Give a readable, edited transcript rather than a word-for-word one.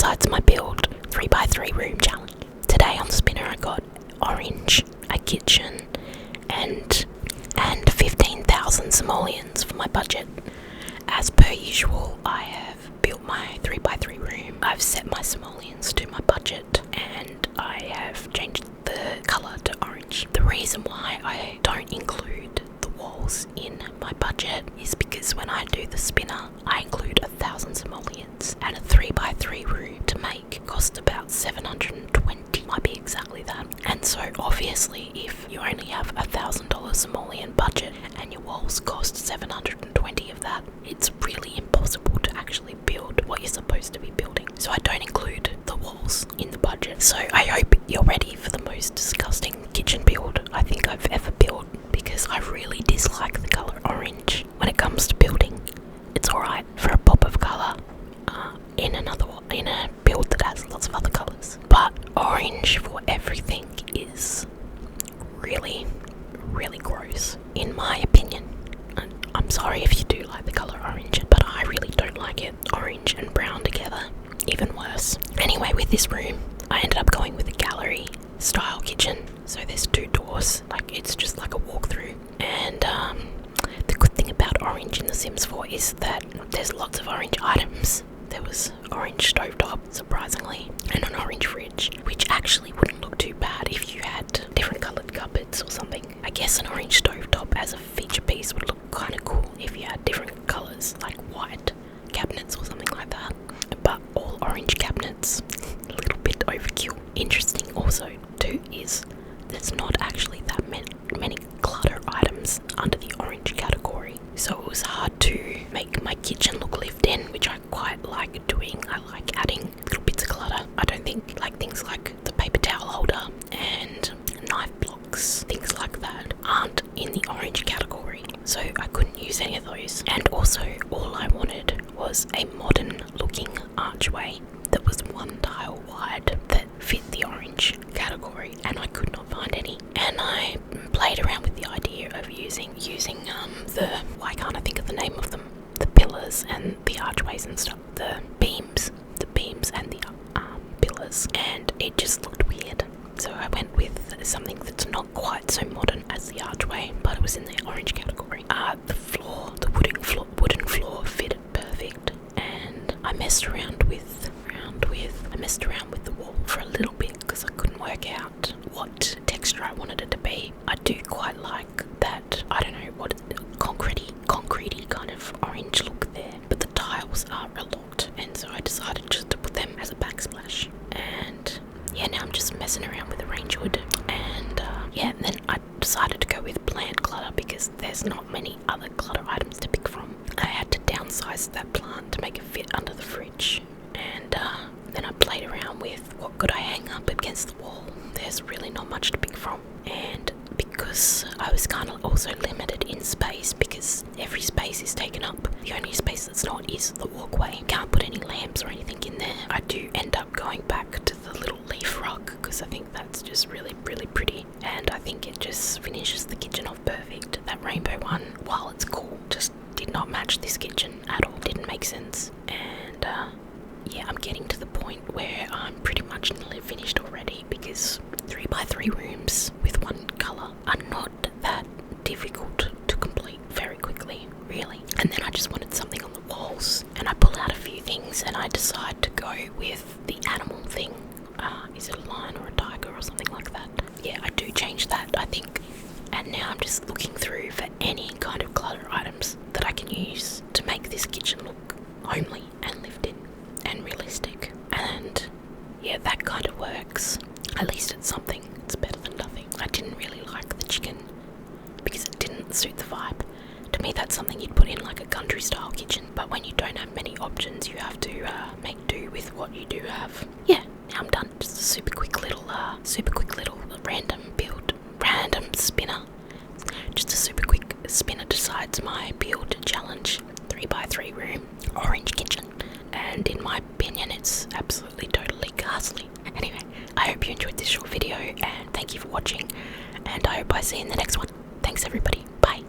decides my build 3x3 room challenge. Today on the spinner I got orange, a kitchen, and 15,000 simoleons for my budget. As per usual, I have built my 3x3 room. I've set my simoleons to my budget, and I have changed the colour to orange. The reason why I don't include the walls in my budget is because when I do the spinner, I include 1,000 simoleons, and a 3x3 room to make costs about 720, might be exactly that. And so obviously if you only have $1,000 simoleon budget and your walls cost 720 of that, it's really impossible to actually build what you're supposed to be building. So I don't include the walls in the budget. So I hope you're ready for the most disgusting kitchen build I think I've ever built, because I really dislike the colour orange when it comes to building. It's alright for a pop of colour in a build that has lots of other colours, but orange for everything is really, really gross, in my opinion. I'm sorry if you do like the colour orange, but I really don't like it. Orange and brown together, even worse. Anyway, with this room, I ended up going with a gallery style kitchen. So there's 2 doors, like it's just like a walkthrough. And the good thing about orange in The Sims 4 is that there's lots of orange items. There was orange stovetop, surprisingly, and an orange fridge, which actually wouldn't look too bad if you had different coloured cupboards or something. I guess an orange stovetop as a feature piece would look kind of cool if you had different colours, like white cabinets or something like that. But all orange cabinets, a little bit overkill. Interesting also too is there's not actually that many clutter items under the orange category. So it was hard to make my kitchen look lived in, which I quite like doing. I like adding little bits of clutter. I don't think like things like the paper towel holder and knife blocks, things like that, aren't in the orange category. So I couldn't use any of those. And also all I wanted was a modern looking archway that was 1 tile wide that fit the orange category, and I could not find any. And I played around with the idea of using the, why can't I think of the name of them, the pillars and the archways and stuff, the beams and the pillars, and it just looked weird. So I went with something that's not quite so modern as the archway, but it was in the orange category. The wooden floor fitted perfect, and I messed around with the wall for a little bit because I couldn't work out what texture I wanted it to be. I do quite like that, I don't know, what concretey kind of orange look there, but the tiles are a lot, and so I decided just to put them as a backsplash. And yeah, now I'm just messing around with the range hood, and then I decided to go with plant clutter because there's not many other clutter items to pick from. I had to downsize that plant to make it fit under the fridge, and then I played around with what could I hang up against the wall. There's really not much to pick from, and because I was kind of also limited in space because every space is taken up, the only space that's not is the walkway. Can't put any lamps or anything in there. I do end up going back to the little leaf rug because I think that's just really, really pretty, and I think it just finishes the kitchen off perfect. That rainbow one, while it's cool, just did not match this kitchen at all. Didn't make sense. And yeah, I'm getting to the point where I'm pretty much nearly finished already because 3x3 rooms with 1 colour are not that difficult to complete very quickly, really. And then I just wanted something on the walls, and I pulled out a few things, and I decided to go with the animal thing. Is it a lion or a tiger or something like that? Yeah, I do change that, I think. And now I'm just looking through for any kind of clutter items that I can use to make this kitchen look homely and lived in and realistic. And yeah, that kind of works. At least it's something. It's better than nothing. I didn't really like the chicken because it didn't suit the vibe. To me, that's something you'd put in like a country style kitchen, but when you don't have many options, you have to make do with what you do have. Yeah, now I'm done. Just a super quick little random build, random spinner. Just a super quick spinner decides my build challenge. 3x3 room, orange kitchen, and in my opinion, it's absolutely totally ghastly. Anyway, I hope you enjoyed this short video, and thank you for watching, and I hope I see you in the next one. Thanks everybody. Bye.